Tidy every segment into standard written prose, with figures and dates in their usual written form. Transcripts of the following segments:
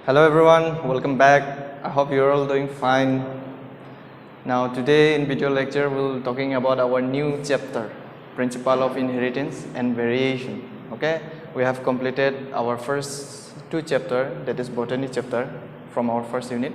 Hello everyone, welcome back. I hope you're all doing fine. Now today in video lecture we'll talking about our new chapter, Principle of Inheritance and Variation. Okay, we have completed our first two chapter, that is botany chapter from our first unit.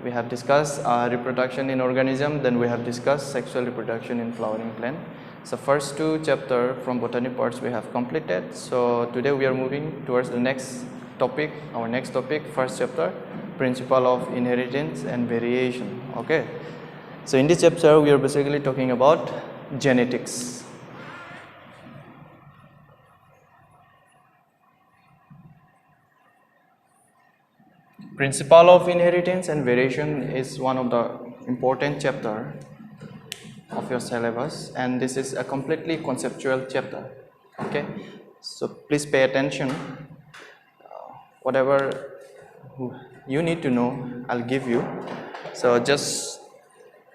We have discussed reproduction in organism, then we have discussed sexual reproduction in flowering plant. So first two chapter from botany parts we have completed. So today we are moving towards the next topic, our next topic, first chapter, Principle of Inheritance and Variation. Okay, so in this chapter we are basically talking about genetics. Principle of Inheritance and Variation is one of the important chapter of your syllabus, and this is a completely conceptual chapter. Okay, so please pay attention. Whatever you need to know, I'll give you. So just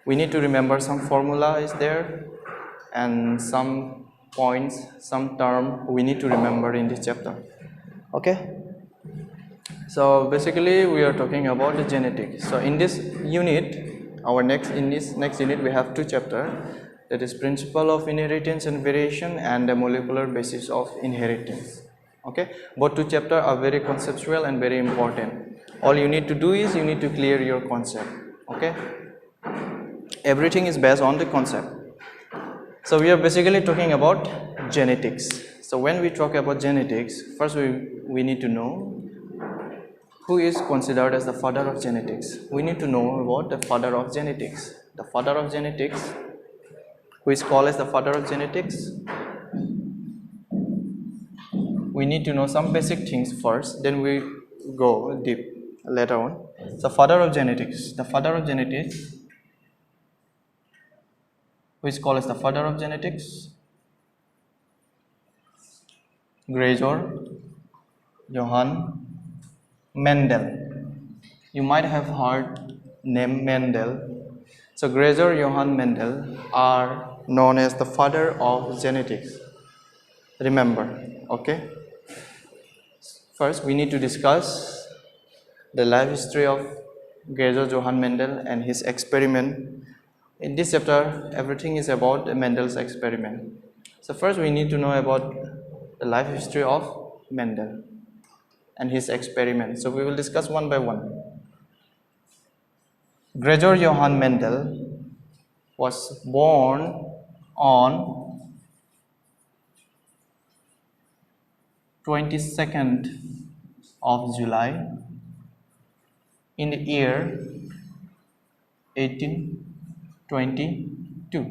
we need to remember some formula is there and some points, some term we need to remember in this chapter. Okay. So basically we are talking about the genetics. So in this unit, in this next unit we have two chapters, that is Principle of Inheritance and Variation and the Molecular Basis of Inheritance. Okay, both two chapters are very conceptual and very important. All you need to do is you need to clear your concept. Okay, everything is based on the concept. So we are basically talking about genetics. So when we talk about genetics, first we need to know who is considered as the father of genetics. We need to know about the father of genetics. The father of genetics, who is called as the father of genetics. We need to know some basic things first, then we go deep later on. So father of genetics, the father of genetics, who is called as the father of genetics? Gregor Johann Mendel. You might have heard name Mendel. So Gregor Johann Mendel are known as the father of genetics. Remember, okay? First, we need to discuss the life history of Gregor Johann Mendel and his experiment. In this chapter, everything is about Mendel's experiment. So first, we need to know about the life history of Mendel and his experiment. So we will discuss one by one. Gregor Johann Mendel was born on 22nd of July in the year 1822.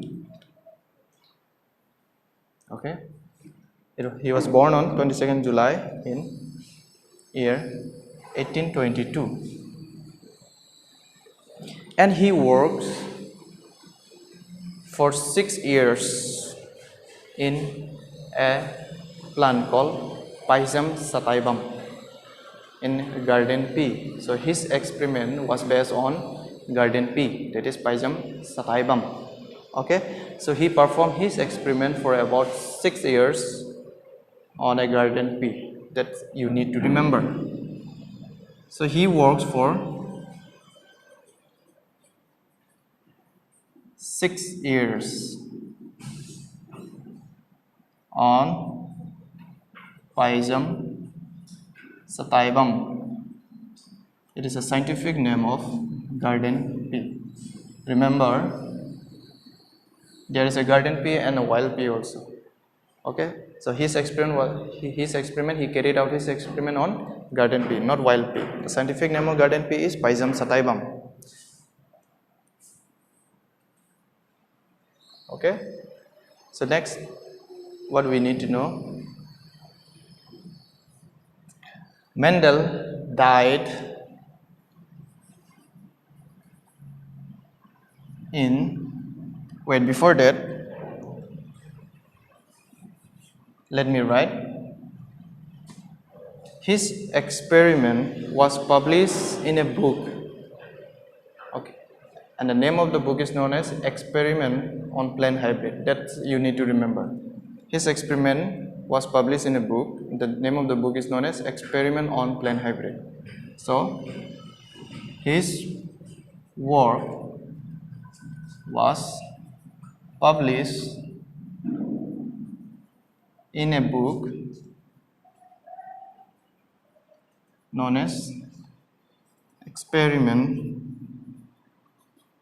Okay, he was born on 22nd July in year 1822, and he works for 6 years in a plant called Pisum sativum in garden P. So his experiment was based on garden P, that is Pisum sativum. Okay, so he performed his experiment for about 6 years on a garden P. That you need to remember. So he works for 6 years on Pisum sativum. It is a scientific name of garden pea. Remember, there is a garden pea and a wild pea also. Okay, so he carried out his experiment on garden pea, not wild pea. The scientific name of garden pea is Pisum sativum. Okay, so next, what we need to know. Mendel died before that, let me write. His experiment was published in a book. Okay, and the name of the book is known as Experiment on Plant Hybrid. That you need to remember. His experiment was published in a book. The name of the book is known as Experiment on Plant Hybrid. So his work was published in a book known as Experiment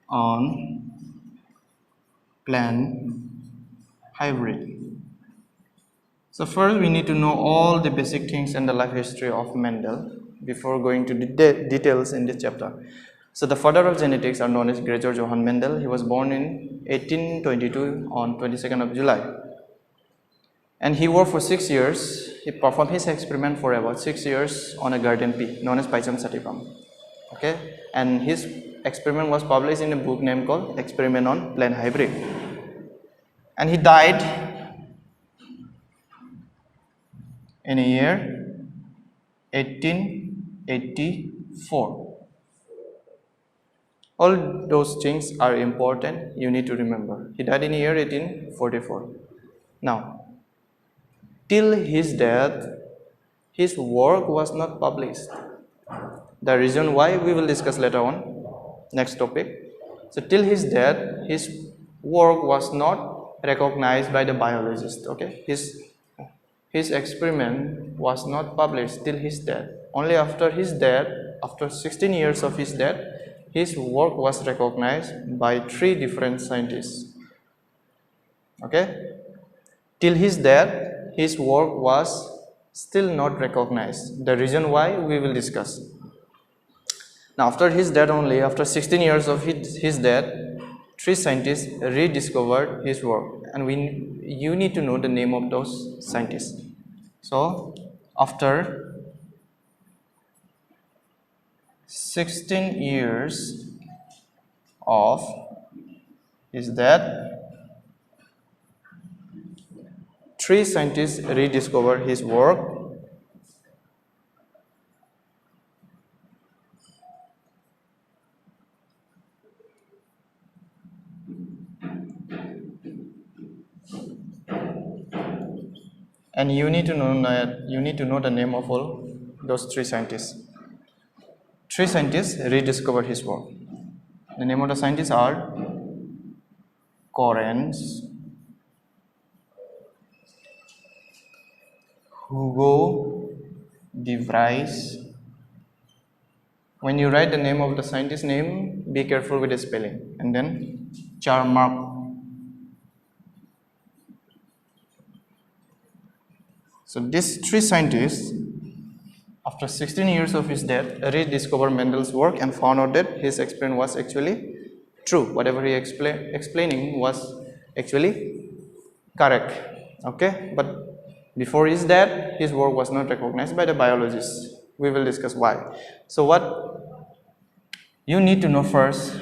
on Plant Hybrid. So first we need to know all the basic things and the life history of Mendel before going to the details in this chapter. So the father of genetics are known as Gregor Johann Mendel. He was born in 1822 on 22nd of July. And he worked for 6 years. He performed his experiment for about 6 years on a garden pea known as Pisum sativum. Okay, and his experiment was published in a book named called Experiment on Plant Hybrid. And he died in a year 1884. All those things are important, you need to remember. He died in the year 1844. Now, till his death, his work was not published. The reason why we will discuss later on, next topic. So till his death, his work was not recognized by the biologist. Okay, his experiment was not published till his death. Only after his death, after 16 years of his death, his work was recognized by 3 different scientists. Okay, till his death, his work was still not recognized. The reason why we will discuss. Now after his death only, after 16 years of his death, 3 scientists rediscovered his work, and you need to know the name of those scientists. So after 16 years of his death, 3 scientists rediscovered his work. And you need to know the name of all those 3 scientists. 3 scientists rediscovered his work. The name of the scientists are Correns, Hugo de Vries. When you write the name of the scientist name, be careful with the spelling. And then Charmark. So these 3 scientists, after 16 years of his death, rediscovered Mendel's work and found out that his experiment was actually true. Whatever he explaining was actually correct. Okay, but before his death, his work was not recognized by the biologists. We will discuss why. So what you need to know first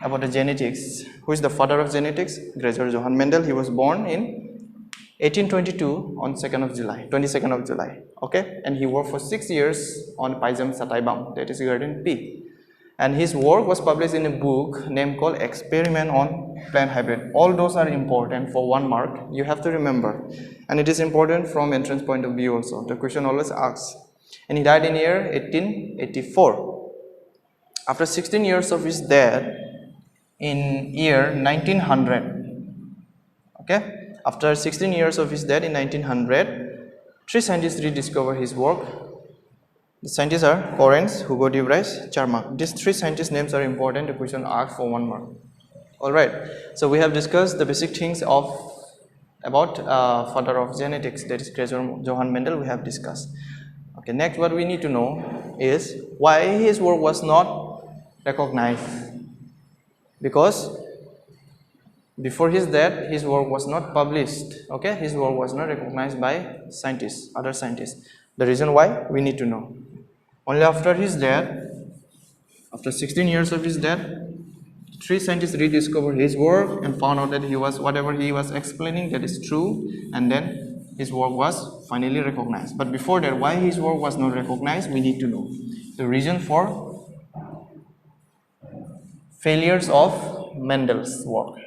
about the genetics. Who is the father of genetics? Gregor Johann Mendel. He was born in 1822 on 22nd of July. Okay, and he worked for 6 years on Pisum sativum, that is garden pea. And his work was published in a book named called Experiment on Plant Hybrid. All those are important for 1 mark. You have to remember, and it is important from entrance point of view also. The question always asks. And he died in year 1884. After 16 years of his death, in year 1900. Okay. After 16 years of his death in 1900, 3 scientists rediscovered his work. The scientists are Correns, Hugo de Vries, Charmark. These 3 scientists' names are important. The question asked for 1 mark. Alright, so we have discussed the basic things about father of genetics, that is Gregor Johann Mendel. We have discussed. Okay, next what we need to know is why his work was not recognized. Because before his death, his work was not published. Okay, his work was not recognized by scientists, other scientists. The reason why we need to know. Only after his death, after 16 years of his death, 3 scientists rediscovered his work and found out that whatever he was explaining, that is true, and then his work was finally recognized. But before that, why his work was not recognized, we need to know. The reason for failures of Mendel's work.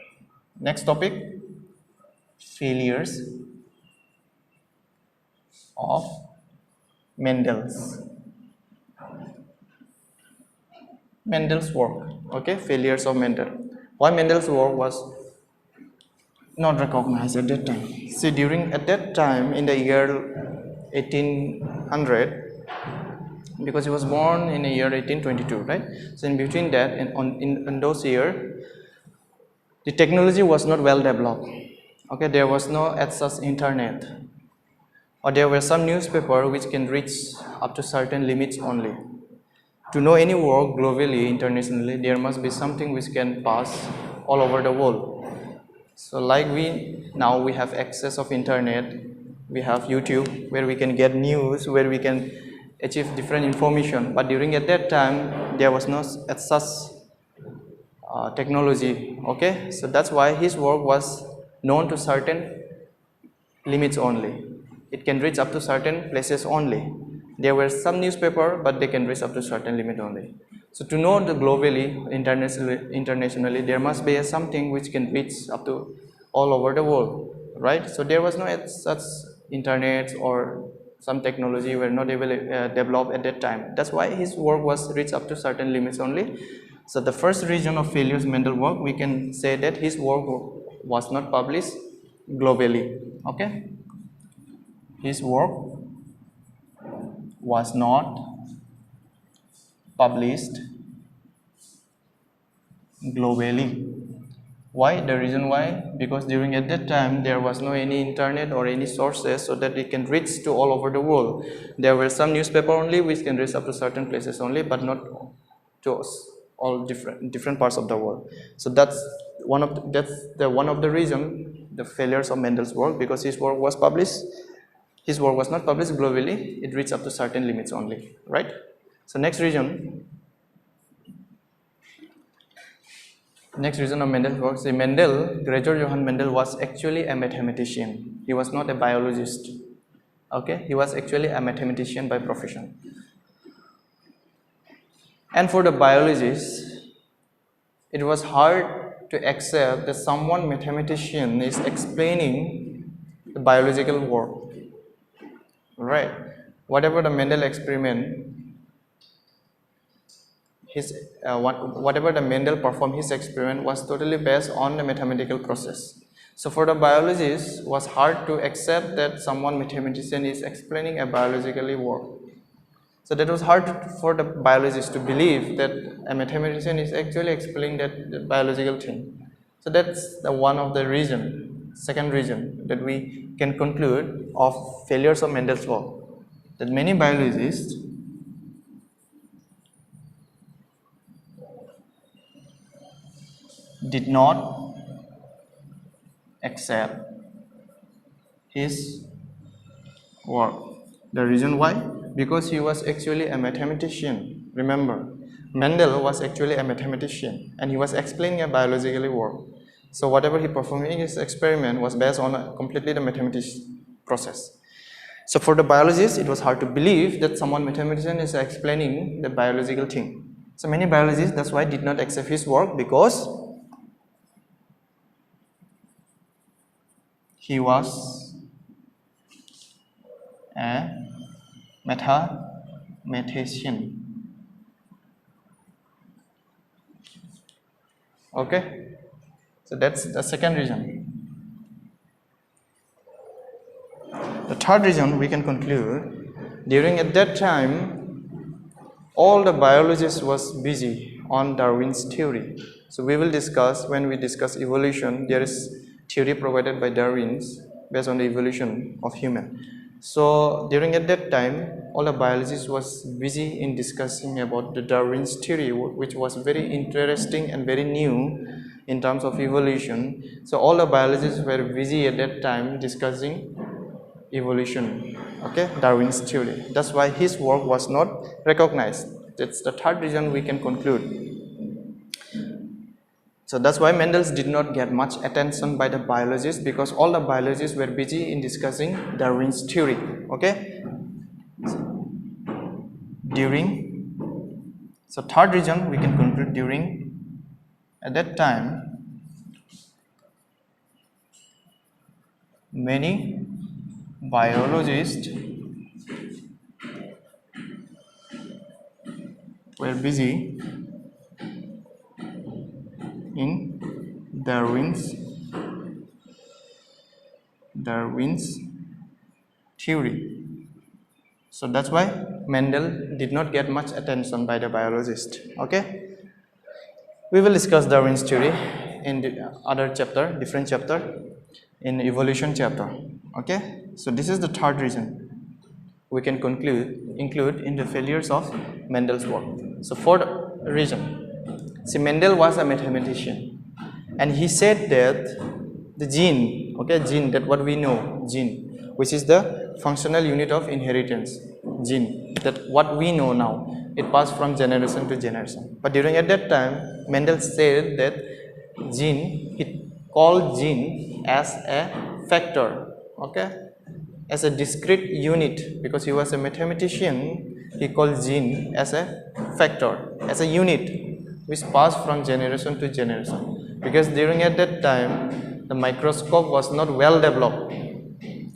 Next topic, failures of Mendel's. Mendel's work. Okay, failures of Mendel. Why Mendel's work was not recognized at that time? See, during at that time in the year 1800, because he was born in the year 1822, right? So in between that, in those years, the technology was not well developed. Okay, there was no access internet, or there were some newspaper which can reach up to certain limits only. To know any work globally, internationally, there must be something which can pass all over the world. So like we have access of internet, we have YouTube where we can get news, where we can achieve different information. But during at that time, there was no such technology. Okay, so that's why his work was known to certain limits only. It can reach up to certain places only. There were some newspaper, but they can reach up to certain limit only. So to know the globally, internationally, there must be something which can reach up to all over the world, right? So there was no such internet or some technology were not developed at that time. That's why his work was reached up to certain limits only. So the first reason of failures Mendel work, we can say that his work was not published globally. Okay, his work was not published globally. Why? The reason why? Because during at that time there was no any internet or any sources so that it can reach to all over the world. There were some newspaper only which can reach up to certain places only, but not to all different parts of the world. So that's one of the reason the failures of Mendel's work, because his work was published. His work was not published globally. It reached up to certain limits only, right? So next reason of Mendel's work. See, Gregor Johann Mendel was actually a mathematician. He was not a biologist. Okay, he was actually a mathematician by profession. And for the biologists, it was hard to accept that someone mathematician is explaining the biological work. Right? Whatever the Mendel experiment, whatever the Mendel performed, his experiment was totally based on the mathematical process. So for the biologists, it was hard to accept that someone mathematician is explaining a biologically work. So that was hard for the biologists to believe that a mathematician is actually explaining that biological thing. So that's one of the second reason that we can conclude of failures of Mendel's work, that many biologists did not accept his work. The reason why? Because he was actually a mathematician. Remember, Mendel was actually a mathematician and he was explaining a biological work. So whatever he performed in his experiment was based on completely the mathematics process. So for the biologists, it was hard to believe that someone mathematician is explaining the biological thing. So many biologists, that's why, did not accept his work, because he was a mathematician. Okay, so that's the second reason. The third reason we can conclude, during at that time, all the biologists was busy on Darwin's theory. So we will discuss, when we discuss evolution, there is theory provided by Darwin's based on the evolution of human. So during at that time, all the biologists was busy in discussing about the Darwin's theory, which was very interesting and very new in terms of evolution. So all the biologists were busy at that time discussing evolution, okay, Darwin's theory. That's why his work was not recognized. That's the third reason we can conclude. So that's why Mendel did not get much attention by the biologists, because all the biologists were busy in discussing Darwin's theory. Okay. So third reason we can conclude, at that time, many biologists were busy Darwin's theory. So that's why Mendel did not get much attention by the biologist. Okay, we will discuss Darwin's theory in the other chapter, different chapter, in evolution chapter. Okay, so this is the third reason we can include in the failures of Mendel's work. So fourth reason, see, Mendel was a mathematician, and he said that the gene, okay, gene, that what we know, gene, which is the functional unit of inheritance, gene, that what we know now, it passed from generation to generation. But during at that time, Mendel said that gene, it called gene as a factor, okay, as a discrete unit, because he was a mathematician. He called gene as a factor, as a unit which passed from generation to generation, because during at that time the microscope was not well developed,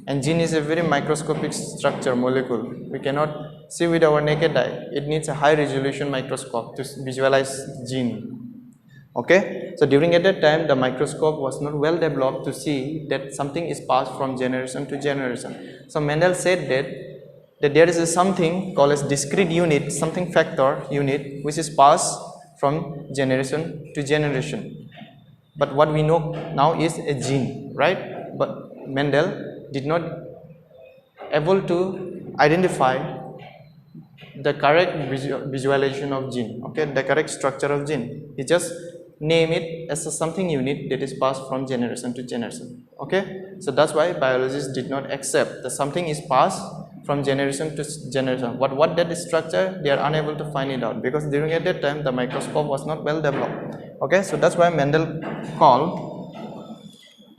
and gene is a very microscopic structure, molecule. We cannot see with our naked eye. It needs a high resolution microscope to visualize gene. Okay, so during at that time the microscope was not well developed to see that something is passed from generation to generation. So Mendel said that there is something called as discrete unit, something factor unit, which is passed from generation to generation. But what we know now is a gene, right? But Mendel did not able to identify the correct visualization of gene, okay, the correct structure of gene. He just name it as a something unit that is passed from generation to generation. Okay, so that's why biologists did not accept that something is passed from generation to generation. What that is structure, they are unable to find it out, because during at that time the microscope was not well developed. Okay, so that's why Mendel called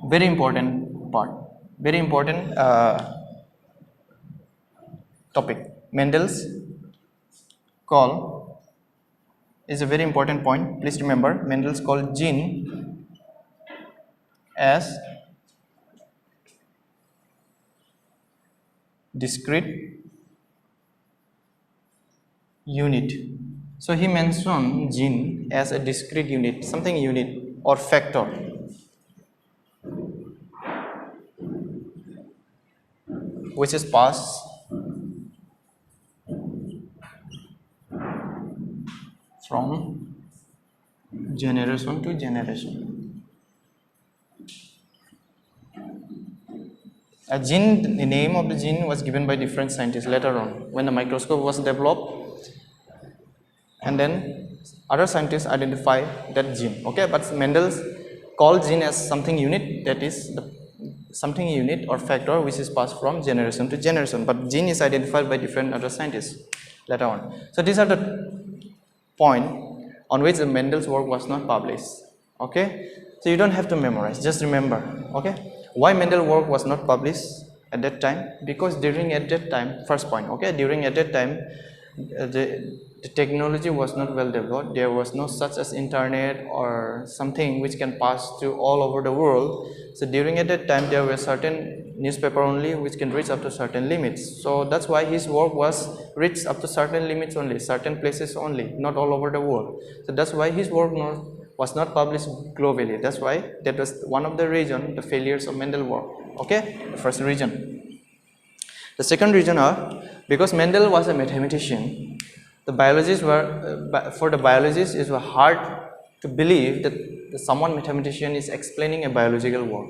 very important part, very important topic. Mendel's call is a very important point. Please remember, Mendel's called gene as discrete unit. So he mentioned gene as a discrete unit, something unit or factor, which is passed from generation to generation. A gene, the name of the gene was given by different scientists later on when the microscope was developed, and then other scientists identify that gene. Okay, but Mendel called gene as something unit, that is something unit or factor which is passed from generation to generation. But gene is identified by different other scientists later on. So these are the point on which the Mendel's work was not published. Okay, so you don't have to memorize, just remember. Okay, why Mendel's work was not published at that time? Because during at that time, first point, okay, during at that time the technology was not well developed. There was no such as internet or something which can pass to all over the world. So during at that time there were certain newspaper only which can reach up to certain limits. So that's why his work was reached up to certain limits only, certain places only, not all over the world. So that's why his work was not published globally. That's why that was one of the reasons, the failures of Mendel's work. Okay, the first reason. The second reason are because Mendel was a mathematician. The biologists were, for the biologists, it was hard to believe that someone mathematician is explaining a biological work.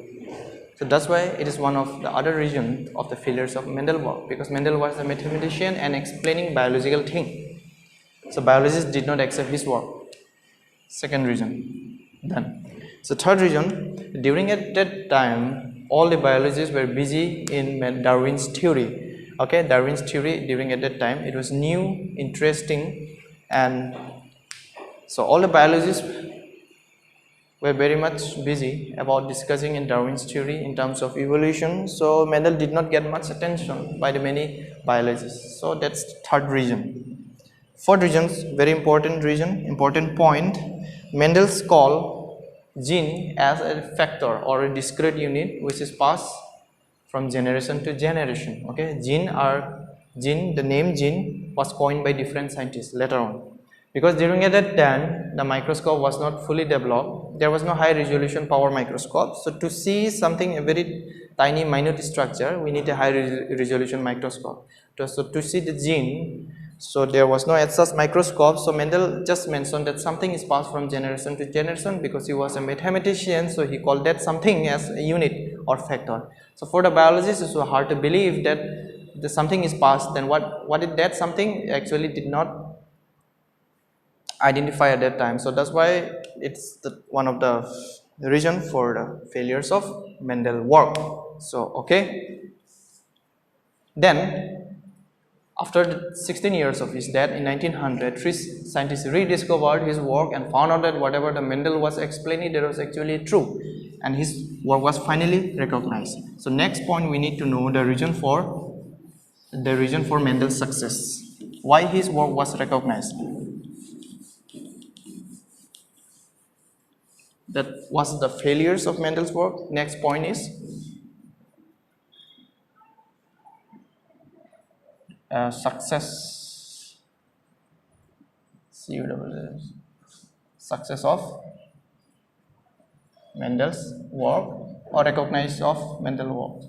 So that's why it is one of the other reasons of the failures of Mendel's work, because Mendel was a mathematician and explaining biological thing. So biologists did not accept his work. Second reason. Then, so third reason, during at that time, all the biologists were busy in Darwin's theory. Okay, Darwin's theory during at that time, it was new, interesting, and so all the biologists were very much busy about discussing in Darwin's theory in terms of evolution. So Mendel did not get much attention by the many biologists. So that's the third reason. Fourth reason, very important reason, important point. Mendel's call gene as a factor or a discrete unit which is passed from generation to generation. Okay, gene, the name gene was coined by different scientists later on, because during at that time the microscope was not fully developed. there was no high resolution power microscope. So to see something, a very tiny minute structure, we need a high resolution microscope. So to see the gene, so there was no such microscope. So Mendel just mentioned that something is passed from generation to generation because he was a mathematician. So he called that something as a unit or factor. So for the biologists, it's so hard to believe that the something is passed. Then what is that something? Actually did not identify at that time. So that's why it's one of the reason for the failures of Mendel work. So okay, then after 16 years of his death in 1900, three scientists rediscovered his work and found out that whatever the Mendel was explaining, that was actually true, and his work was finally recognized. So next point, we need to know the reason for Mendel's success. Why his work was recognized? That was the failures of Mendel's work. Next point is success of Mendel's work or recognition of Mendel's work.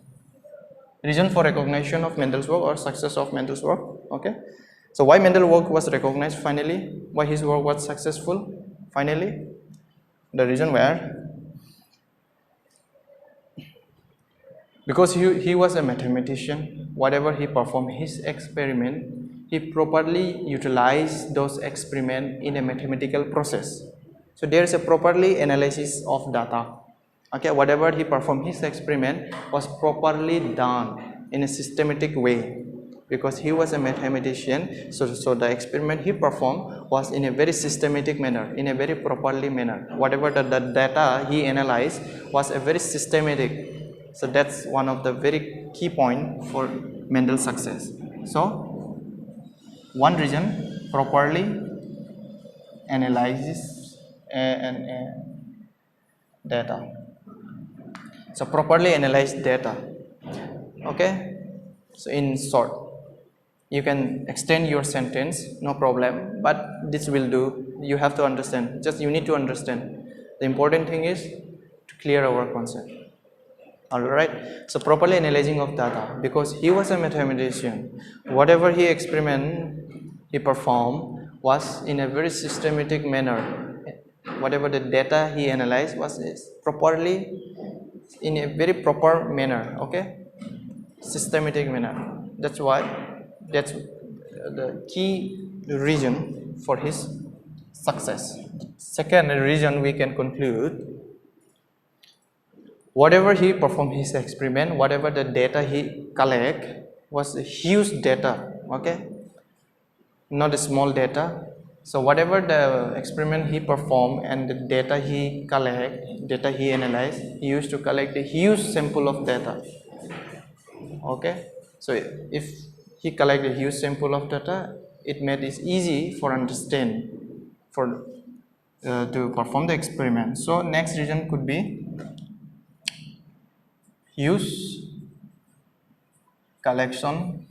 Reason for recognition of Mendel's work or success of Mendel's work. Okay. So why Mendel's work was recognized finally? Why his work was successful finally? The reason where because he was a mathematician, whatever he performed his experiment, he properly utilized those experiments in a mathematical process. So there is a properly analysis of data. Okay, whatever he performed his experiment was properly done in a systematic way because he was a mathematician. So the experiment he performed was in a very systematic manner, in a very properly manner. Whatever the data he analyzed was a very systematic. So that's one of the very key point for Mendel's success. So one reason, properly analyzes data. So properly analyze data. Okay. So in short, you can extend your sentence, no problem, but this will do. You have to understand. Just you need to understand. The important thing is to clear our concept. Alright, so properly analyzing of data, because he was a mathematician, whatever he performed was in a very systematic manner. Whatever the data he analyzed was properly in a very proper manner. Okay, systematic manner. That's the key reason for his success. Second reason we can conclude, whatever he performed his experiment, whatever the data he collect was a huge data. Okay, not a small data. So whatever the experiment he performed and the data he collect, data he analyzed, he used to collect a huge sample of data. Okay, so if he collect a huge sample of data, it made it easy for understand to perform the experiment. So next reason could be huge collection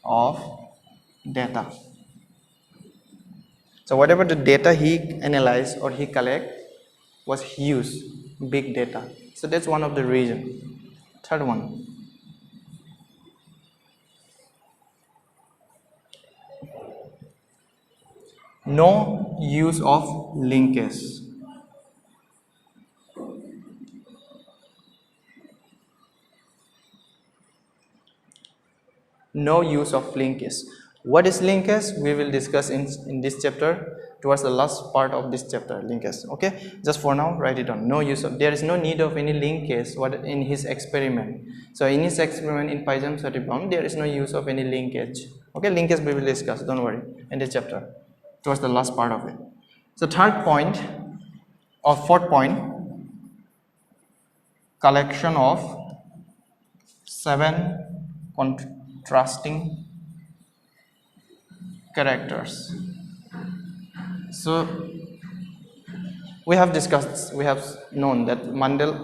of data. So whatever the data he analyzed or he collect was huge, big data. So that's one of the reasons. Third one, no use of linkage. No use of linkage. What is linkage? We will discuss in this chapter, towards the last part of this chapter, linkage. Okay, just for now write it down. No use of, there is no need of any linkage in his experiment. So in his experiment in Python certified, there is no use of any linkage. Okay, linkage we will discuss, don't worry, in this chapter, towards the last part of it. So third point or fourth point, collection of 7 contrasting characters. So we have discussed, we have known that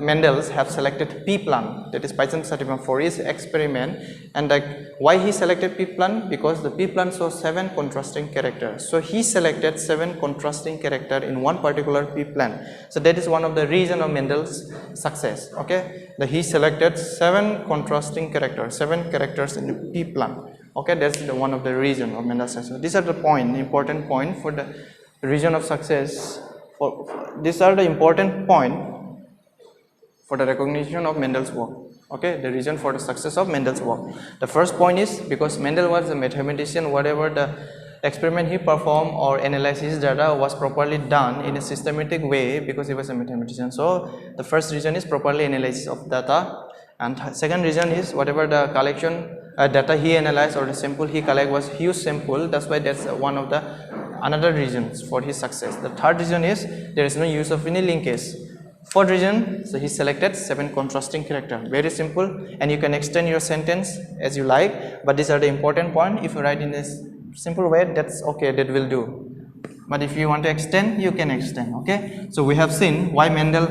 Mendels have selected P plant, that is Python for his experiment, and like why he selected P plant? Because the P plant shows 7 contrasting characters. So he selected 7 contrasting character in one particular P plant. So that is one of the reason of Mendel's success. Okay, that he selected 7 contrasting characters, 7 characters in the P plant. Okay, that's one of the reason of Mendel's success. These are the important point for the reason of success. These are the important point for the recognition of Mendel's work. Okay, the reason for the success of Mendel's work. The first point is because Mendel was a mathematician, whatever the experiment he performed or analyzed his data was properly done in a systematic way because he was a mathematician. So the first reason is properly analysis of data, and second reason is whatever the collection data he analyzed or the sample he collect was huge sample. That's why that's one of the another reasons for his success. The third reason is there is no use of any linkage. Fourth reason, so he selected 7 contrasting character. Very simple, and you can extend your sentence as you like, but these are the important point. If you write in this simple way, that's okay, that will do. But if you want to extend, you can extend. Okay, so we have seen why Mendel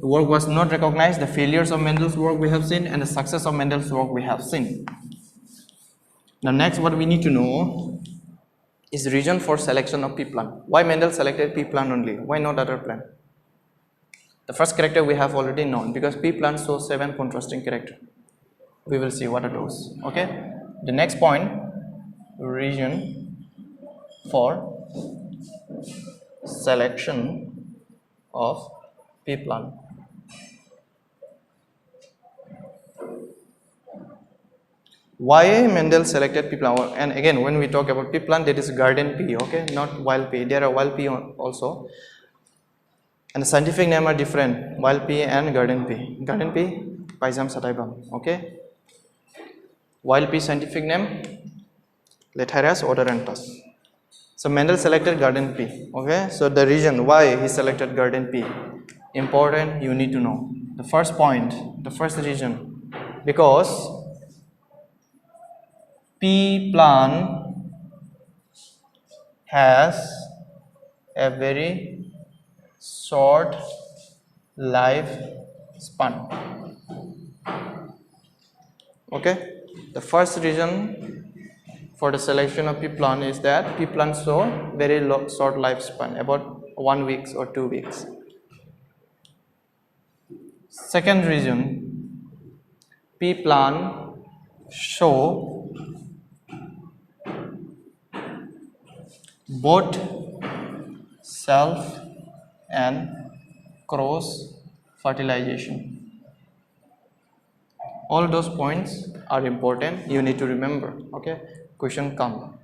work was not recognized, the failures of Mendel's work we have seen, and the success of Mendel's work we have seen. Now next, what we need to know is reason for selection of P plant. Why Mendel selected P plant only? Why not other plant? The first character we have already known, because P plant shows 7 contrasting character. We will see what are those. Okay. The next point, reason for selection of P plant. Why Mendel selected P plant? And again, when we talk about P plant, that is garden pea, okay, not wild pea. There are wild pea also, and the scientific name are different: wild pea and garden pea. Garden pea, Pisum sativum, okay. Wild pea scientific name, Lathyrus odoranthus. So Mendel selected garden pea, okay. So the reason why he selected garden pea, important, you need to know. The first point, the first reason, because P plant has a very short life span. Okay, the first reason for the selection of P plant is that P plants show very short lifespan, about 1 week or 2 weeks. Second reason, P plant show both self and cross fertilization. All those points are important, you need to remember. Okay, question come.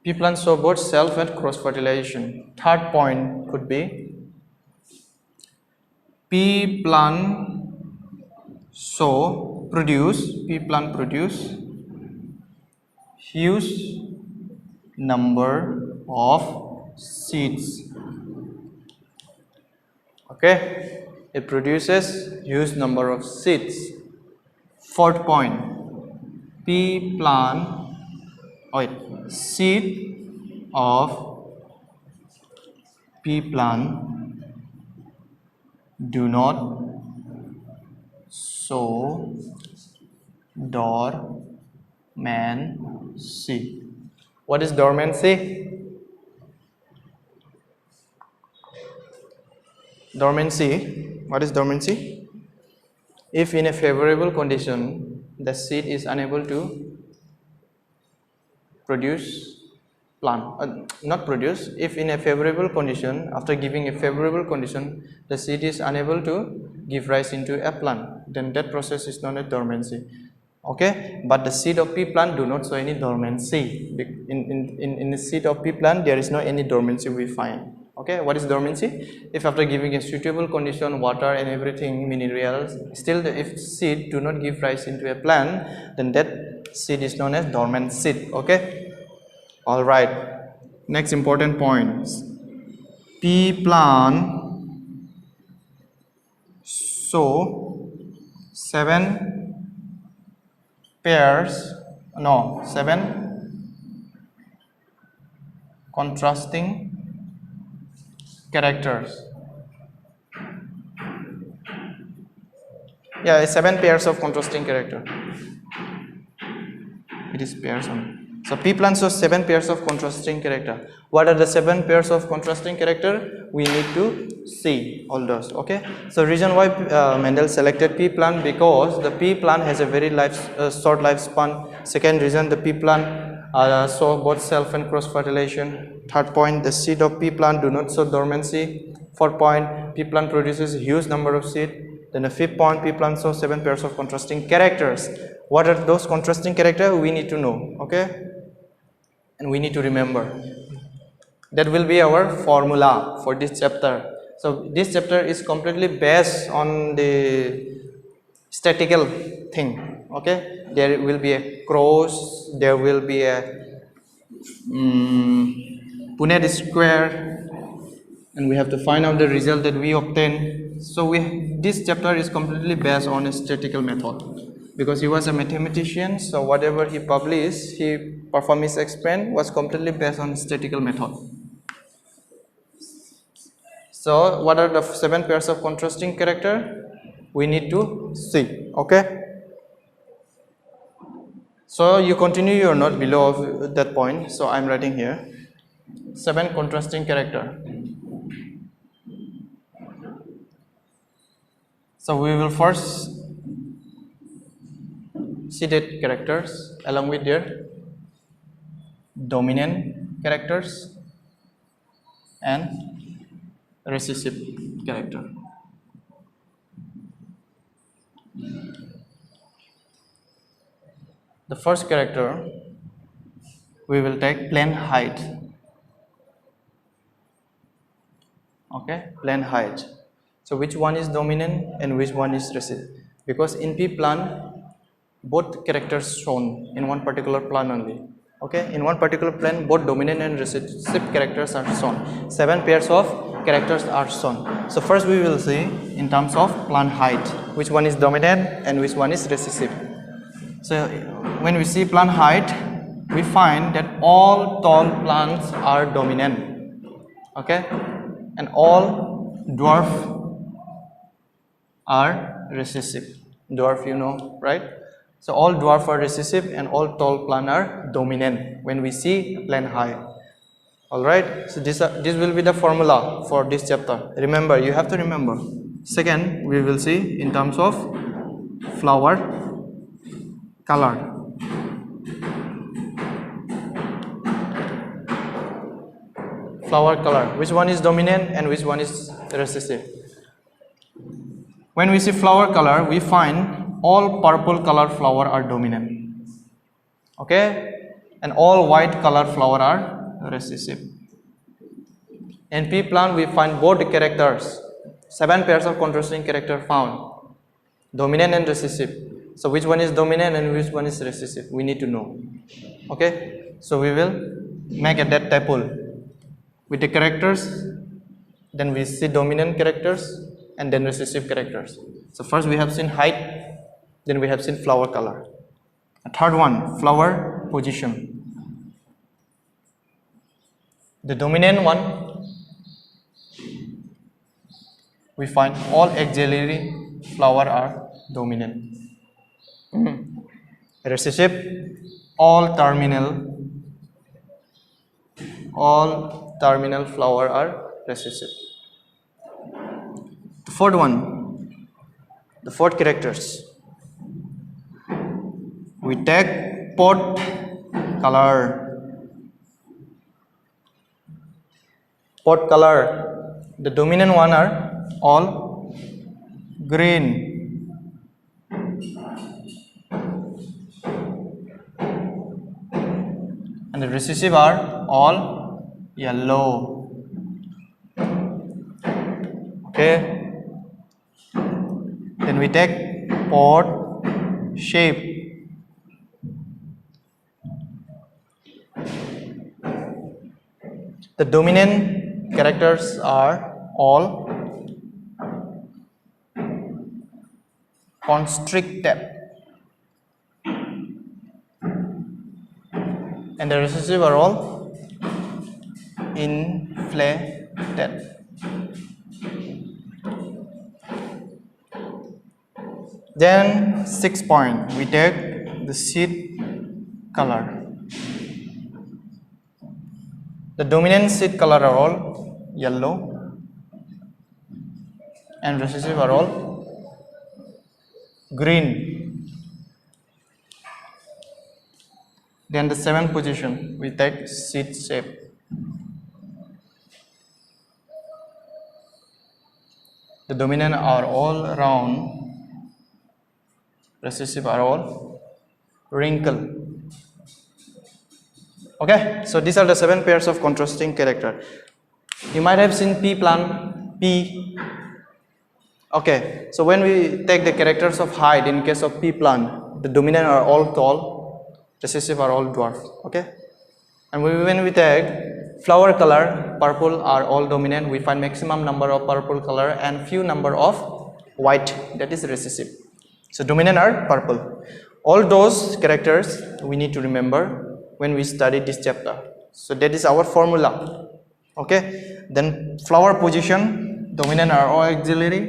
P plants show both self and cross fertilization. Third point could be P plant produce huge number of seeds. Okay, it produces huge number of seeds. Fourth point, seed of P plant do not show dormancy. What is dormancy? What is dormancy? If in a favorable condition the seed is unable to produce plant, if in a favorable condition, after giving a favorable condition, the seed is unable to give rise into a plant, then that process is known as dormancy. Okay, but the seed of pea plant do not show any dormancy. In the seed of pea plant there is no any dormancy we find. Okay, what is dormancy? If after giving a suitable condition, water and everything, minerals, still if seed do not give rise into a plant, then that seed is known as dormant seed. Okay, all right. Next important points: pea plant show 7 contrasting characters. Yeah, 7 pairs of contrasting character. It is pairs only. So P plan shows 7 pairs of contrasting character. What are the 7 pairs of contrasting character? We need to see all those. Okay. So reason why Mendel selected P plan, because the P plan has a very short lifespan. Second reason, the P plan show both self and cross fertilization. Third point, the seed of P plant do not show dormancy. Fourth point, P plant produces a huge number of seed. Then the fifth point, P plant shows 7 pairs of contrasting characters. What are those contrasting characters? We need to know. Okay, and we need to remember. That will be our formula for this chapter. So this chapter is completely based on the statistical thing. Okay, there will be a cross, there will be a Punnett Square, and we have to find out the result that we obtain. So this chapter is completely based on a statistical method, because he was a mathematician. So whatever he published, he performed his experiment was completely based on statistical method. So what are the 7 pairs of contrasting character? We need to see. Okay, so you continue your note below that point. So I'm writing here 7 contrasting character. So we will first see that characters along with their dominant characters and recessive character. The first character, we will take plane height. Okay, plane height. So which one is dominant and which one is recessive? Because in P plan, both characters shown in one particular plan only. Okay, in one particular plan, both dominant and recessive characters are shown. 7 pairs of characters are shown. So first we will see in terms of plan height, which one is dominant and which one is recessive. So when we see plan height, we find that all tall plants are dominant. Okay, and all dwarf are recessive. Dwarf, you know, right? So all dwarf are recessive and all tall plant are dominant when we see plane height. Alright, so this will be the formula for this chapter. Remember, you have to remember. Second, we will see in terms of flower color. Flower color, which one is dominant and which one is recessive. When we see flower color, we find all purple color flower are dominant. Okay, and all white color flower are recessive. In P plant, we find both the characters, 7 pairs of contrasting character found, dominant and recessive. So which one is dominant and which one is recessive? We need to know. Okay, so we will make a that table with the characters. Then we see dominant characters and then recessive characters. So first we have seen height, then we have seen flower color. A third one, flower position. The dominant one, we find all auxiliary flower are dominant. Recessive, all terminal flower are recessive. The fourth one, the fourth characters, we take pot color. Pot color, the dominant one are all green. And the recessive are all yellow. Okay, then we take pot shape. The dominant characters are all constricted and the recessive are all inflated. Then 6 point, we take the seed color. The dominant seed color are all yellow and recessive are all green. Then the 7th position, we take seed shape. The dominant are all round, recessive are all wrinkle. Okay, so these are the 7 pairs of contrasting character. You might have seen P plan, P. Okay, so when we take the characters of height in case of P plan, the dominant are all tall, recessive are all dwarf. Okay, and when we take flower color, purple are all dominant, we find maximum number of purple color and few number of white, that is recessive. So dominant are purple. All those characters we need to remember when we study this chapter. So that is our formula. Okay, then flower position, dominant are all auxiliary,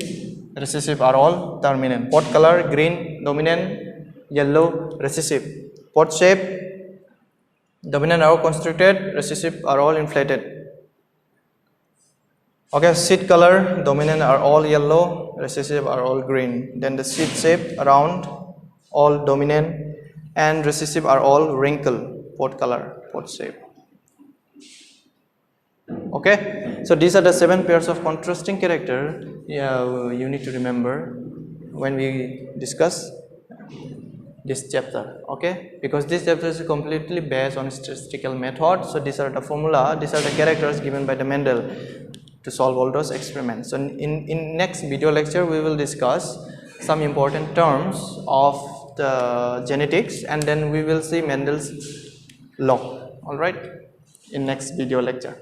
recessive are all terminant. Pot color, green, dominant, yellow, recessive. Pot shape, dominant are all constricted, recessive are all inflated. Okay, seed color, dominant are all yellow, recessive are all green. Then the seed shape, round, all dominant, and recessive are all wrinkle. Pot color, pot shape. Okay, so these are the 7 pairs of contrasting character you need to remember when we discuss this chapter. Okay, because this chapter is completely based on statistical method. So these are the formula, these are the characters given by the Mendel to solve all those experiments. So in next video lecture we will discuss some important terms of the genetics, and then we will see Mendel's law. All right, in next video lecture.